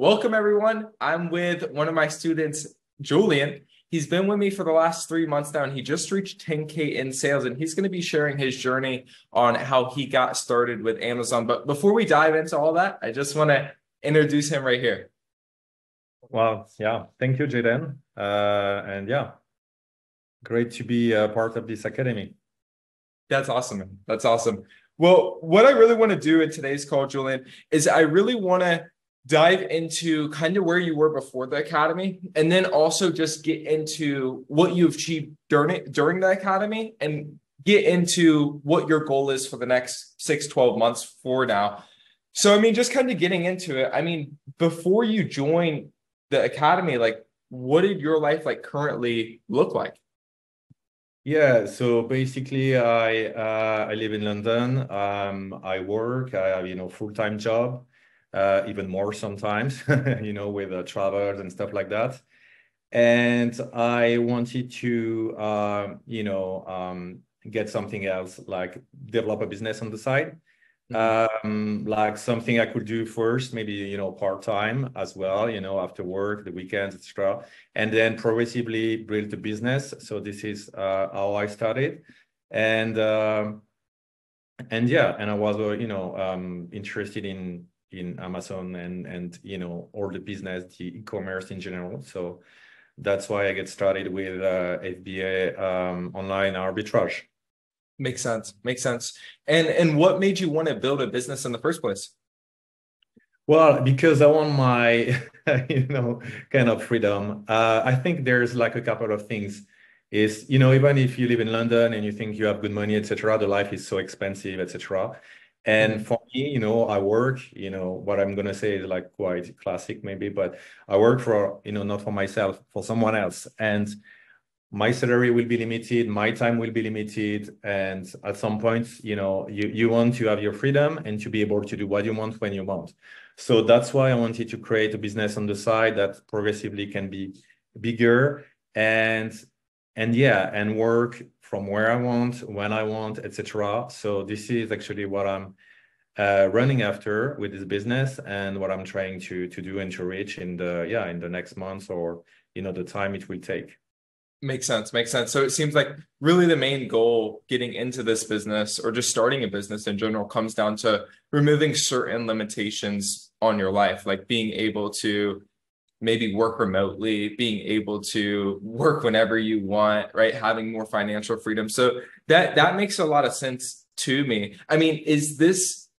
Welcome, everyone. I'm with one of my students, Julien. He's been with me for the last 3 months now, and he just reached 10K in sales, and he's going to be sharing his journey on how he got started with Amazon. But before we dive into all that, I just want to introduce him right here. Well, yeah, thank you, Jaden. And yeah, great to be a part of this academy. That's awesome, man. That's awesome. Well, what I really want to do in today's call, Julien, is I really want to dive into kind of where you were before the academy, and then also just get into what you achieved during the academy, and get into what your goal is for the next 6-12 months for now. So, I mean, just kind of getting into it. I mean, before you joined the academy, like, what did your life like currently look like? Yeah, so basically, I live in London. I work. I have full-time job, even more sometimes, with travels and stuff like that. And I wanted to, get something else, like develop a business on the side. Like something I could do first, maybe, part-time as well, after work, the weekends, etc. And then progressively build the business. So this is how I started. And yeah, and I was, interested in Amazon and all the business, the e-commerce in general. So that's why I get started with FBA online arbitrage. Makes sense. Makes sense. And what made you want to build a business in the first place? Well, because I want my, kind of freedom. I think there's like a couple of things. Is, even if you live in London and you think you have good money, etc., the life is so expensive, etc. And for me, I work, what I'm gonna say is like quite classic maybe, but I work for, not for myself, for someone else. And my salary will be limited, my time will be limited, and at some point, you want to have your freedom and to be able to do what you want when you want. So that's why I wanted to create a business on the side that progressively can be bigger and yeah, and work from where I want, when I want, etc. So this is actually what I'm running after with this business, and what I'm trying to do and to reach in the next months, or the time it will take. Makes sense. Makes sense. So it seems like really the main goal getting into this business, or just starting a business in general, comes down to removing certain limitations on your life, like being able to maybe work remotely, being able to work whenever you want, right? Having more financial freedom. So that makes a lot of sense to me. I mean, is this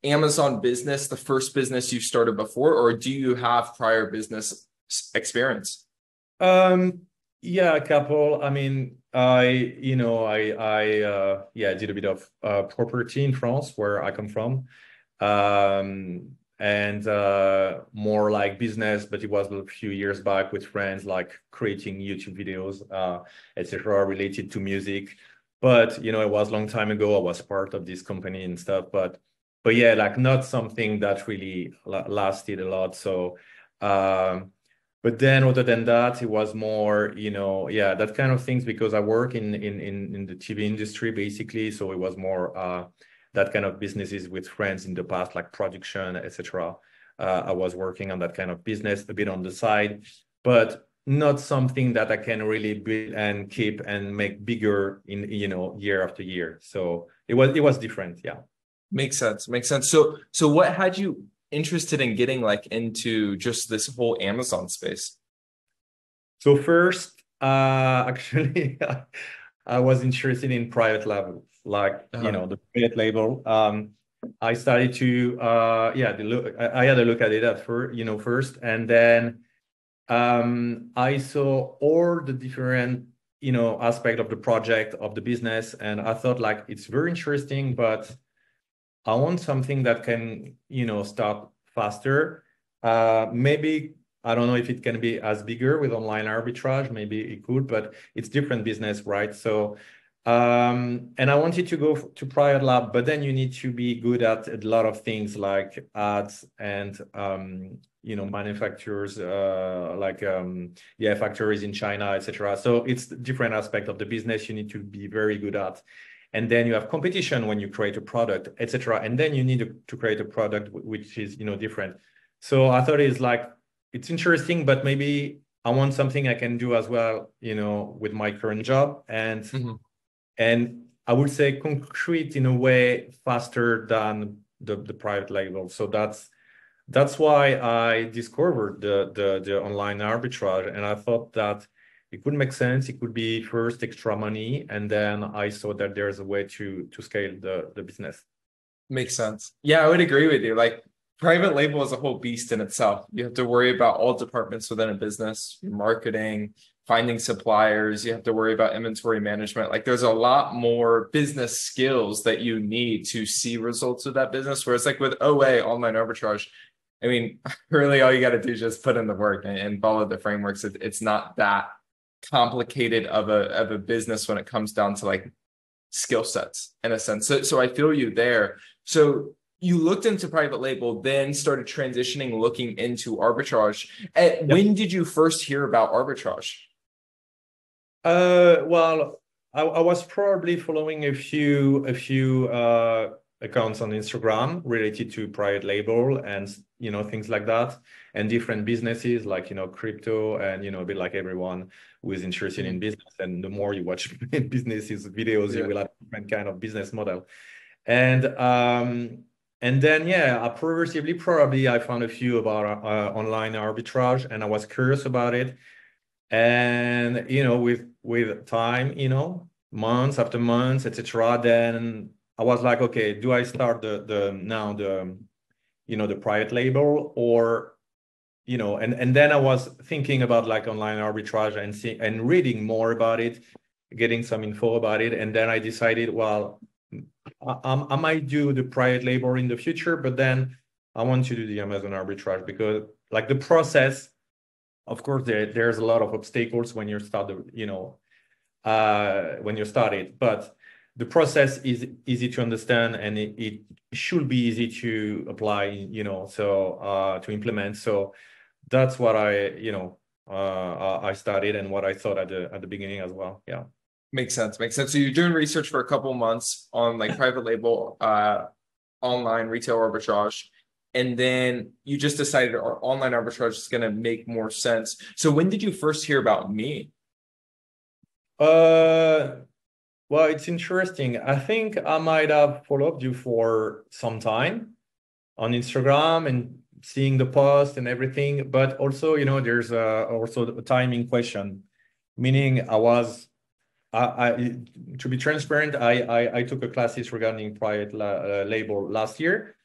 Amazon business the first business you started before, or do you have prior business experience? Yeah, a couple. I mean, I did a bit of property in France, where I come from, and more like business, but it was a few years back with friends, like creating YouTube videos, etc., related to music. But it was a long time ago. I was part of this company and stuff, but yeah, like not something that really lasted a lot. So. But then other than that, it was more, yeah, that kind of things, because I work in the TV industry, basically. So it was more that kind of businesses with friends in the past, like production, etc. I was working on that kind of business a bit on the side, but not something that I can really build and keep and make bigger in, year after year. So it was different. Yeah. Makes sense. Makes sense. So what had you interested in getting like into just this whole Amazon space? So first, actually, I was interested in private label, like, the private label. I started to, I had a look at it at first, and then I saw all the different, aspect of the project, of the business, and I thought like it's very interesting, but I want something that can, start faster. Maybe I don't know if it can be as bigger with online arbitrage. Maybe it could, but it's different business, right? So, and I wanted to go to private lab, but then you need to be good at a lot of things like ads and, manufacturers, factories in China, etc. So it's different aspect of the business you need to be very good at. And then you have competition when you create a product, etc. And then you need to create a product which is, different. So I thought it's interesting, but maybe I want something I can do as well, with my current job. Mhm. And I would say concrete in a way faster than the private label. So that's why I discovered the online arbitrage, and I thought that it could make sense. It could be first extra money, and then I saw that there's a way to scale the business. Makes sense. Yeah, I would agree with you. Like private label is a whole beast in itself. You have to worry about all departments within a business, your marketing, finding suppliers. You have to worry about inventory management. Like there's a lot more business skills that you need to see results with that business. Whereas like with OA, online arbitrage, I mean, really all you got to do is just put in the work and follow the frameworks. It's not that complicated of a business when it comes down to like skill sets in a sense. So I feel you there. So you looked into private label, then started transitioning, looking into arbitrage. Yep. When did you first hear about arbitrage? Well, I was probably following a few accounts on Instagram related to private label and things like that, and different businesses like crypto and a bit like everyone who is interested in Mhm. business. And the more you watch businesses videos, you Yeah, will have different kind of business model. And then yeah, progressively probably I found a few about online arbitrage, and I was curious about it. And with time, months after months, etc., then I was like, okay, do I start the private label, or and then I was thinking about like online arbitrage and reading more about it, getting some info about it, and then I decided, well, I might do the private label in the future, but then I want to do the Amazon arbitrage because like the process, of course, there's a lot of obstacles when you start when you start it, but the process is easy to understand, and it should be easy to apply, to implement. So that's what I started, and what I thought at the beginning as well. Yeah. makes sense. Makes sense. So you're doing research for a couple months on like private label, online retail arbitrage. And then you just decided online arbitrage is going to make more sense. So when did you first hear about me? Uh, well, it's interesting. I think I might have followed you for some time on Instagram and seeing the post and everything, but also, there's also a timing question, meaning I to be transparent, I took a classes regarding private label last year,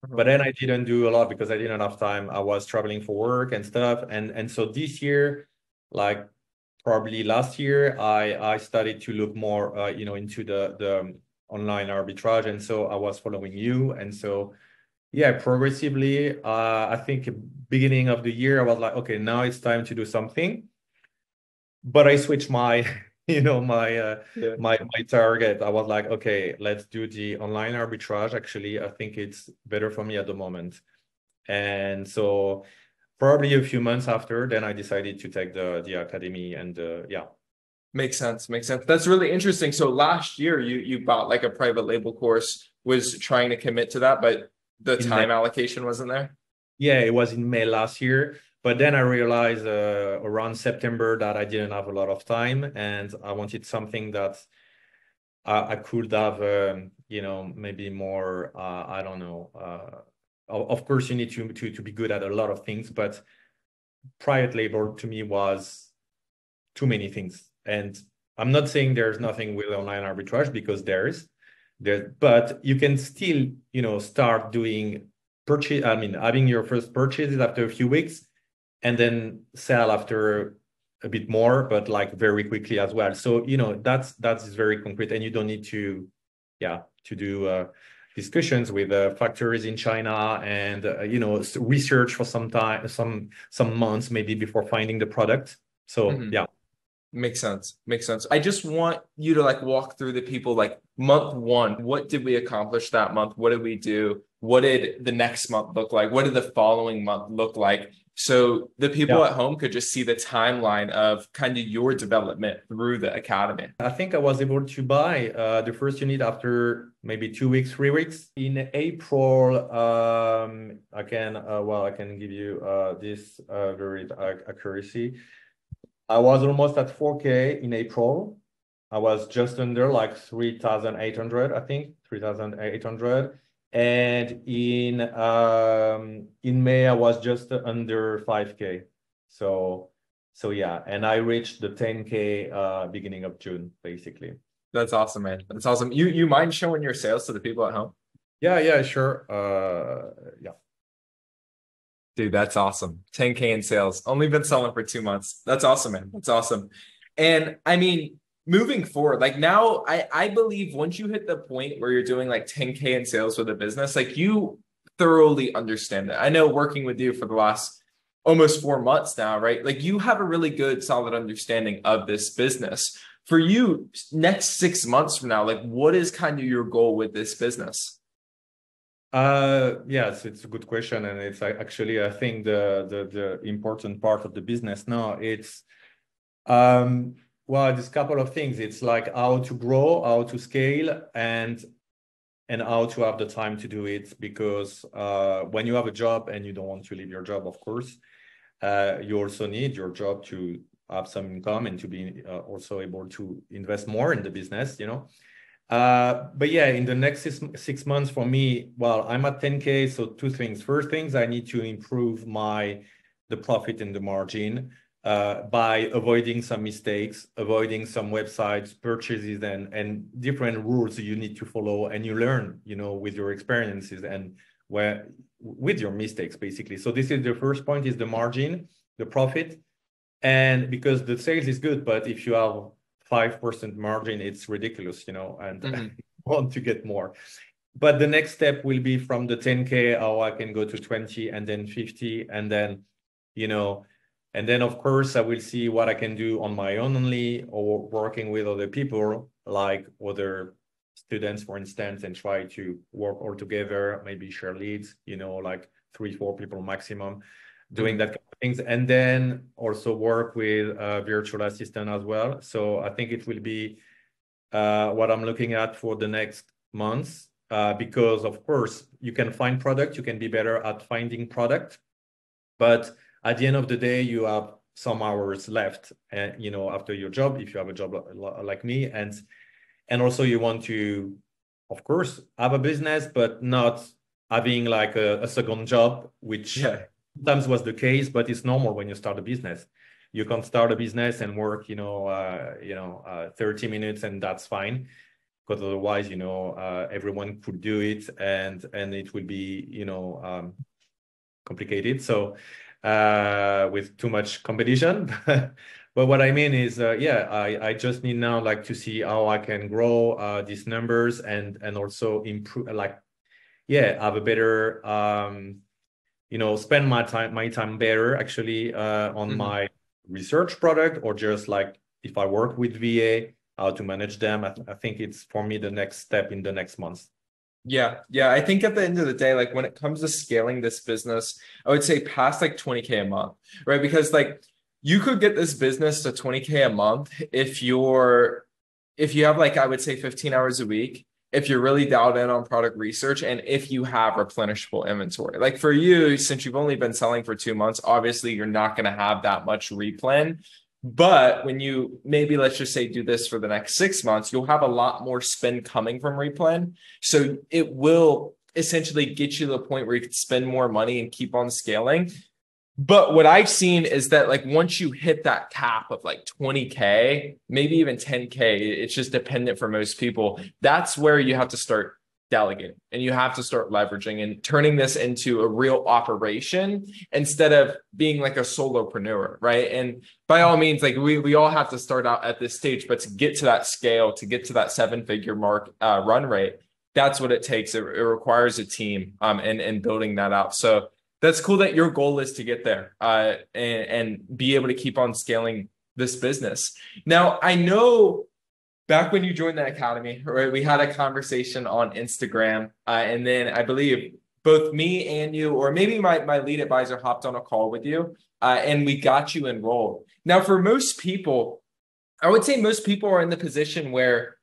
but then I didn't do a lot because I didn't have time. I was traveling for work and stuff, and so this year, like probably last year, I started to look more, into the online arbitrage, and so I was following you, and so yeah, progressively, I think beginning of the year, I was like, okay, now it's time to do something. But I switched my, Yeah. my target. I was like, okay, let's do the online arbitrage. Actually, I think it's better for me at the moment. And so probably a few months after, then I decided to take the academy, and yeah. Makes sense. Makes sense. That's really interesting. So last year you bought like a private label course, was trying to commit to that, but the In May. time allocation wasn't there. Yeah, it was in May last year. But then I realized around September that I didn't have a lot of time, and I wanted something that I could have, maybe more, I don't know. Of course, you need to be good at a lot of things, but private label to me was too many things. And I'm not saying there's nothing with online arbitrage, because but you can still, start doing purchase. I mean, having your first purchases after a few weeks, and then sell after a bit more, but like very quickly as well. So, that's very concrete, and you don't need to, yeah, to do discussions with factories in China, and research for some time, some months maybe before finding the product. So Mhm. yeah. Makes sense. Makes sense. I just want you to like walk through the people like month one. What did we accomplish that month? What did we do? What did the next month look like? What did the following month look like? So the people Yeah. at home could just see the timeline of kind of your development through the academy. I think I was able to buy the first unit after maybe 2 weeks, 3 weeks. In April, I can give you this very accuracy. I was almost at 4K in April. I was just under like 3,800, I think, 3,800. And in May, I was just under 5K. So yeah, and I reached the 10K beginning of June, basically. That's awesome, man. That's awesome. You mind showing your sales to the people at home? Yeah, sure. Yeah. Dude, that's awesome. 10K in sales. Only been selling for 2 months. That's awesome, man. That's awesome. And I mean, moving forward, like now, I believe once you hit the point where you're doing like 10K in sales with a business, like you thoroughly understand it. I know working with you for the last almost 4 months now, right? Like you have a really good, solid understanding of this business. For you, next 6 months from now, like what is kind of your goal with this business? Yes, it's a good question, and it's actually I think the important part of the business now. It's well, there's a couple of things. It's like how to grow, how to scale, and how to have the time to do it. Because when you have a job and you don't want to leave your job, of course, you also need your job to have some income and to be also able to invest more in the business, you know. But yeah, in the next 6 months for me, well, I'm at 10K. So two things. First things, I need to improve the profit and the margin by avoiding some mistakes, avoiding some websites, purchases, and different rules you need to follow, and you learn, you know, with your experiences and with your mistakes, basically. So this is the first point: is the margin, the profit, and because the sales is good, but if you have 5% margin, it's ridiculous, you know, and want to get more. But the next step will be from the 10K, how I can go to 20 and then 50, and then, you know, and then of course I will see what I can do on my own only, or working with other people like other students, for instance, and try to work all together, maybe share leads, you know, like 3-4 people maximum, doing that kind of things, and then also work with a virtual assistant as well. So I think it will be what I'm looking at for the next months, because of course you can find product, you can be better at finding product, but at the end of the day, you have some hours left, and you know, after your job, if you have a job like me, and also you want to, of course, have a business, but not having like a second job, which sometimes was the case, but it's normal when you start a business. You can start a business and work, 30 minutes, and that's fine. Because otherwise, you know, everyone could do it, and it will be, you know, complicated. So with too much competition. But what I mean is, I just need now like to see how I can grow these numbers and also improve, like, have a better, spend my time better actually on my research product, or just like if I work with VA, how to manage them. I think it's for me the next step in the next months. Yeah. I think at the end of the day, like when it comes to scaling this business, I would say past like 20K a month, right? Because like you could get this business to 20K a month if you have like, I would say 15 hours a week, if you're really dialed in on product research, and if you have replenishable inventory. Like for you, since you've only been selling for 2 months, obviously you're not going to have that much replen. But when you maybe, let's just say, do this for the next 6 months, you'll have a lot more spend coming from replen. So it will essentially get you to the point where you can spend more money and keep on scaling. But what I've seen is that like once you hit that cap of like 20K, maybe even 10K, it's just dependent for most people. That's where you have to start delegating, and you have to start leveraging and turning this into a real operation instead of being like a solopreneur, right? And by all means, like we all have to start out at this stage, but to get to that scale, to get to that 7-figure mark run rate, that's what it takes. It requires a team and building that out. So that's cool that your goal is to get there and be able to keep on scaling this business. Now, I know back when you joined the academy, right, we had a conversation on Instagram, and then I believe both me and you, or maybe my lead advisor hopped on a call with you, and we got you enrolled. Now, for most people, I would say most people are in the position where,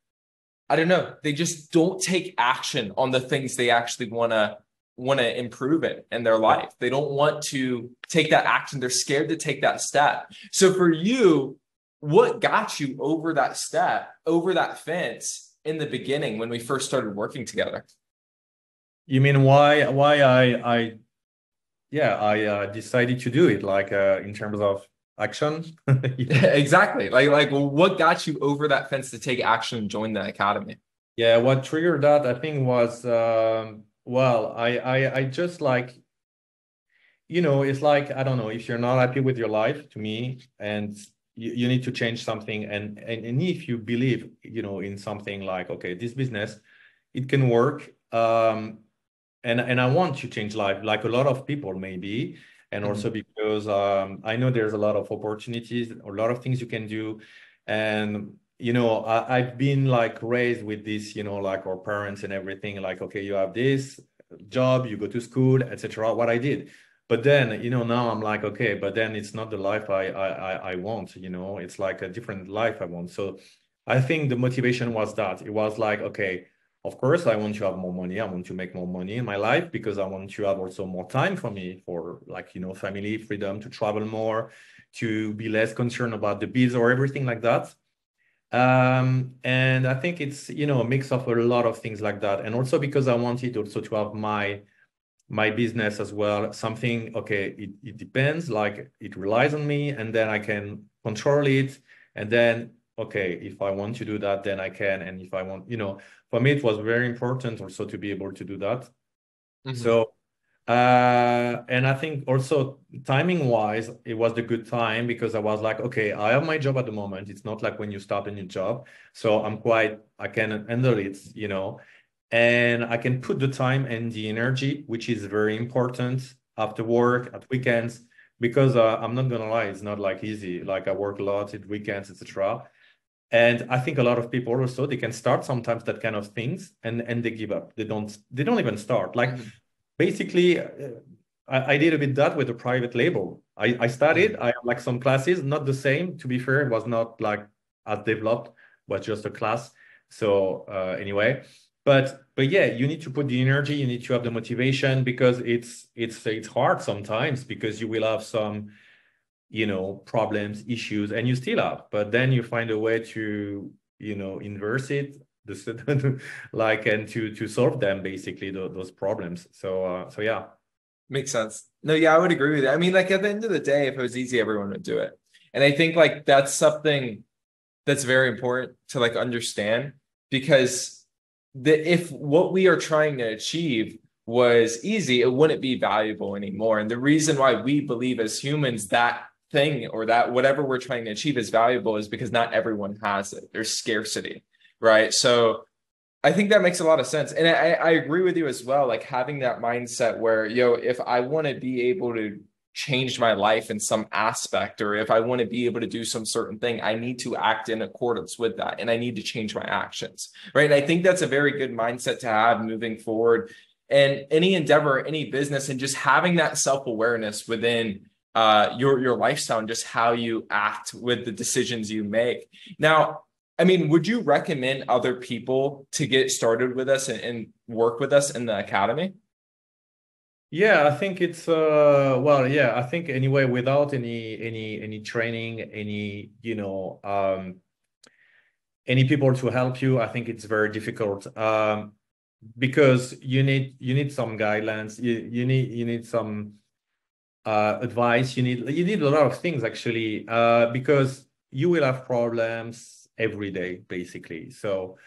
I don't know, they just don't take action on the things they actually want to improve it in their Yeah. life. They don't want to take that action. They're scared to take that step. So for you, what got you over that step, over that fence in the beginning when we first started working together? You mean why I decided to do it, like in terms of action? Exactly. Like what got you over that fence to take action and join the academy? Yeah, what triggered that I think was well, I just like, it's like, I don't know, if you're not happy with your life, to me, and you need to change something, and if you believe, in something like, okay, this business, it can work, and I want to change life, like a lot of people maybe, and also Mhm. because I know there's a lot of opportunities, a lot of things you can do, and I've been like raised with this, like our parents and everything, like, okay, you have this job, you go to school, etc. What I did, but then now I'm like, okay, but then it's not the life I want, it's like a different life I want. So I think the motivation was that it was like, okay, of course, I want to have more money. I want to make more money in my life because I want to have also more time for me, for like, family, freedom, to travel more, to be less concerned about the bills or everything like that. And I think it's, a mix of a lot of things like that. And also because I wanted also to have my business as well, something, okay, it depends, like it relies on me, and then I can control it. And then, okay, if I want to do that, then I can. And if I want, for me, it was very important also to be able to do that. Mhm. So, and I think also timing wise, it was the good time because I was like, okay, I have my job at the moment. It's not like when you start a new job. So I can handle it, and I can put the time and the energy, which is very important after work, at weekends, because I'm not gonna lie, it's not like easy. Like I work a lot at weekends, etc. And I think a lot of people also, they can start sometimes that kind of things, and they give up. They don't even start. Like Mhm. basically, I did a bit that with a private label. I studied, Mhm. I have like some classes, not the same, to be fair, it was not like as developed, was just a class. So anyway, but yeah, you need to put the energy, you need to have the motivation, because it's hard sometimes, because you will have some, problems, issues, and you still have, but then you find a way to, inverse it, like, and to solve them, basically, those problems. So yeah. Makes sense. No, yeah, I would agree with you. I mean, like at the end of the day, if it was easy, everyone would do it. And I think like that's something that's very important to like understand, because if what we are trying to achieve was easy, it wouldn't be valuable anymore. And the reason why we believe as humans that thing or that whatever we're trying to achieve is valuable is because not everyone has it. There's scarcity, right? So I think that makes a lot of sense. And I agree with you as well. Like having that mindset where, if I want to be able to change my life in some aspect, or if I want to be able to do some certain thing, I need to act in accordance with that. And I need to change my actions. Right. And I think that's a very good mindset to have moving forward. And any endeavor, any business, and just having that self-awareness within your lifestyle and just how you act with the decisions you make. Now, I mean, would you recommend other people to get started with us and work with us in the academy? Yeah, I think it's well, yeah, I think anyway, without any training, any people to help you, I think it's very difficult. Because you need some guidelines, you need some advice, you need a lot of things, actually, because you will have problems every day, basically. So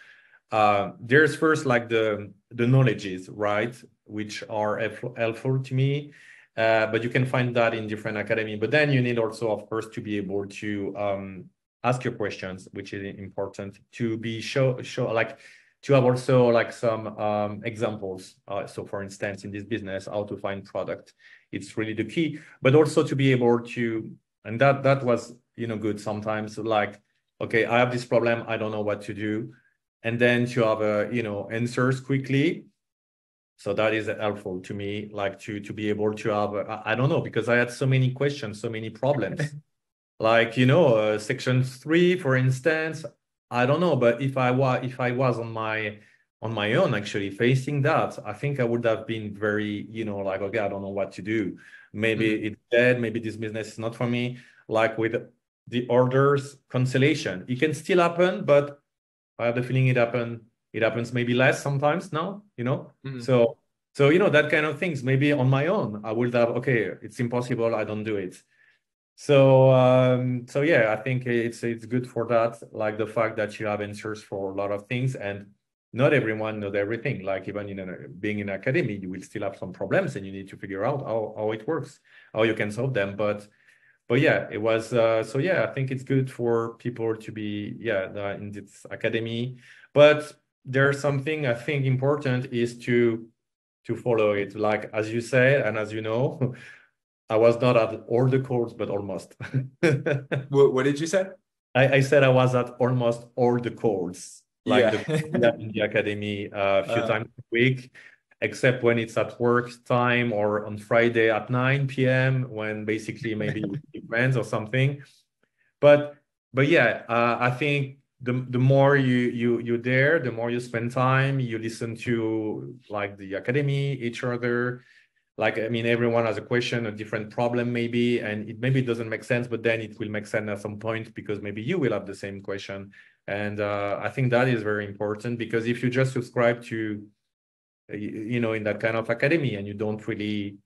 there's first like the knowledges, right, which are helpful to me, but you can find that in different academy. But then you need also, of course, to be able to ask your questions, which is important, to be show like, to have also like some examples. So for instance, in this business, how to find product, it's really the key. But also to be able to, and that was, good sometimes, like, okay, I have this problem, I don't know what to do, and then to have answers quickly, So that is helpful to me, like to be able to have, I don't know, because I had so many questions, so many problems. Like, section 3, for instance, I don't know, but if I was on my own actually facing that, I think I would have been very, like, okay, I don't know what to do. Maybe Mhm. it's dead, maybe this business is not for me. Like with the orders cancellation, it can still happen, but I have the feeling it happens maybe less sometimes now. Mhm. So that kind of things, maybe on my own, I would have, okay, it's impossible, I don't do it. So yeah, I think it's good for that, like the fact that you have answers for a lot of things, and not everyone knows everything. Like even being in academy, you will still have some problems, and you need to figure out how it works, how you can solve them. But yeah, it was so yeah, I think it's good for people to be in this academy. But there's something I think important is to follow it, like as you say, and as you know. I was not at all the course, but almost. What did you say? I said I was at almost all the courses, like Yeah. the we have in the academy a few Uh, times a week, except when it's at work time or on Friday at 9 p.m. when basically maybe with friends or something. But but yeah, I think the more you there, the more you spend time, you listen to like the academy, each other. Like, I mean, everyone has a question, a different problem maybe, and it maybe doesn't make sense, but then it will make sense at some point because maybe you will have the same question. And I think that is very important, because if you just subscribe to, in that kind of academy and you don't really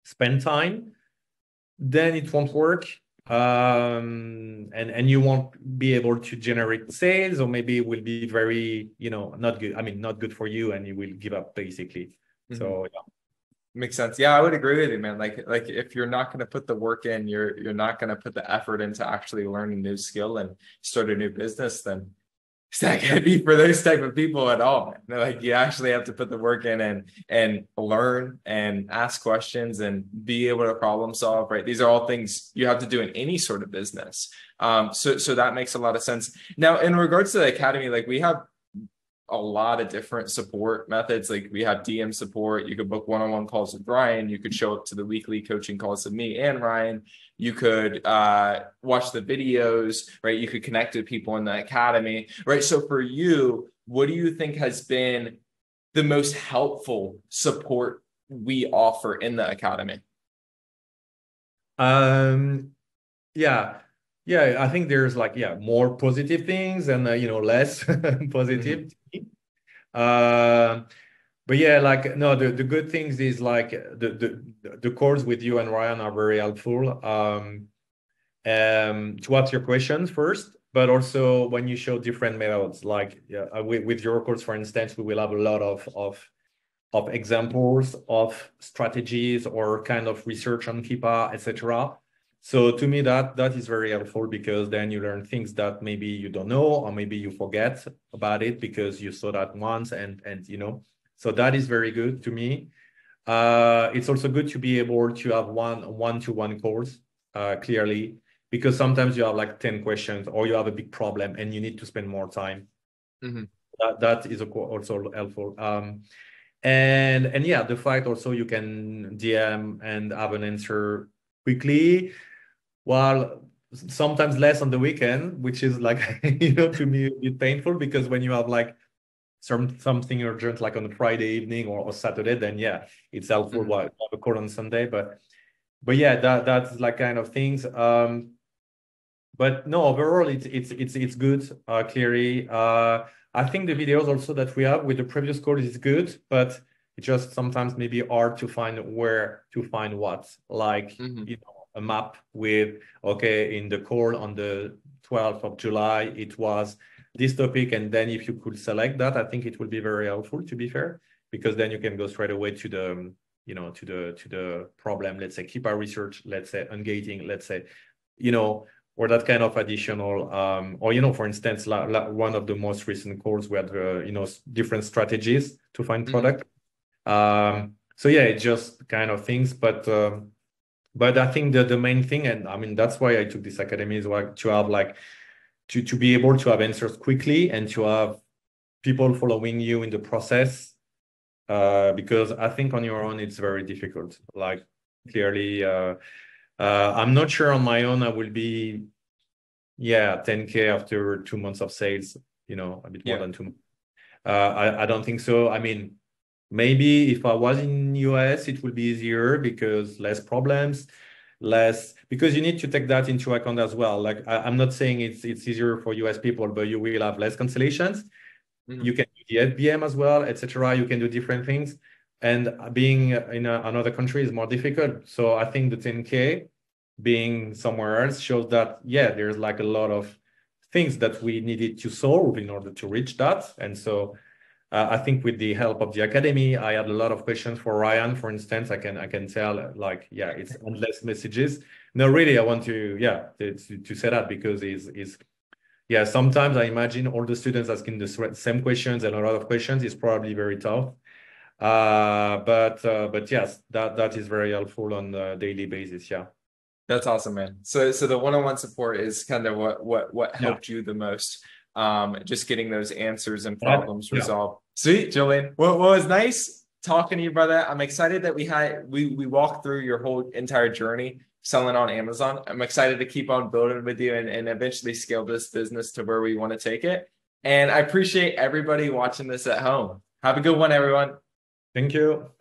spend time, then it won't work. And you won't be able to generate sales, or maybe it will be very, not good. I mean, not good for you, and you will give up basically. mhm. So Makes sense. Yeah, I would agree with you, man. Like if you're not going to put the work in, you're not going to put the effort into actually learn a new skill and start a new business, then it's not going to be for those type of people at all. Like you actually have to put the work in and learn and ask questions and be able to problem solve, right? These are all things you have to do in any sort of business. So that makes a lot of sense. Now, in regards to the academy, like we have a lot of different support methods. Like we have DM support. You could book one-on-one calls with Ryan. You could show up to the weekly coaching calls with me and Ryan. You could watch the videos, right? You could connect with people in the academy, right? So for you, what do you think has been the most helpful support we offer in the academy? um yeah. Yeah, I think there's like, more positive things and less Mm-hmm. positive. Uh, but yeah, like no, the good things is like the calls with you and Ryan are very helpful. To answer your questions first, but also when you show different methods, like with your course, for instance, we will have a lot of examples of strategies or kind of research on Kipa, etc. So to me, that is very helpful, because then you learn things that maybe you don't know, or maybe you forget about it because you saw that once, and. So that is very good to me. It's also good to be able to have one-to-one course, clearly, because sometimes you have like 10 questions or you have a big problem and you need to spend more time. Mm-hmm. That is also helpful. And yeah, the fact also you can DM and have an answer quickly, while sometimes less on the weekend, which is like, to me a bit painful, because when you have like something urgent like on a Friday evening or Saturday, then yeah, it's helpful Mm-hmm. to have a call on Sunday. But yeah, that's like kind of things. But no, overall it's good, clearly. I think the videos also that we have with the previous course is good, but it's just sometimes maybe hard to find where to find what. Like, Mm-hmm. a map with, okay, in the call on the 12th of July, it was this topic, and then if you could select that, I think it will be very helpful, to be fair, because then you can go straight away to the to the problem. Let's say keep our research, let's say ungating, let's say, or that kind of additional, or for instance, one of the most recent calls, we had different strategies to find Mm-hmm. product. So yeah, it's just kind of things, but I think the main thing, and I mean that's why I took this academy, is like to have like to be able to have answers quickly and to have people following you in the process. because I think on your own it's very difficult. Like clearly, I'm not sure on my own I will be 10K after 2 months of sales. A bit more Yeah. than 2 months. I don't think so. I mean, maybe if I was in US, it would be easier because less problems, less because you need to take that into account as well. Like I'm not saying it's easier for US people, but you will have less cancellations. You can do the FBM as well, etc. You can do different things. And being in another country is more difficult. So I think the 10K being somewhere else shows that, there's like a lot of things that we needed to solve in order to reach that. And so I think with the help of the academy, I had a lot of questions for Ryan, for instance. I can tell like, it's endless messages. No, really, I want to say that because sometimes I imagine all the students asking the same questions and a lot of questions is probably very tough. But yes, that is very helpful on a daily basis. Yeah. That's awesome, man. So the one-on-one support is kind of what Yeah. helped you the most. Just getting those answers and Right. problems Yeah. resolved. Sweet, Julien. Well, it was nice talking to you, brother. I'm excited that we walked through your whole entire journey selling on Amazon. I'm excited to keep on building with you and eventually scale this business to where we want to take it. And I appreciate everybody watching this at home. Have a good one, everyone. Thank you.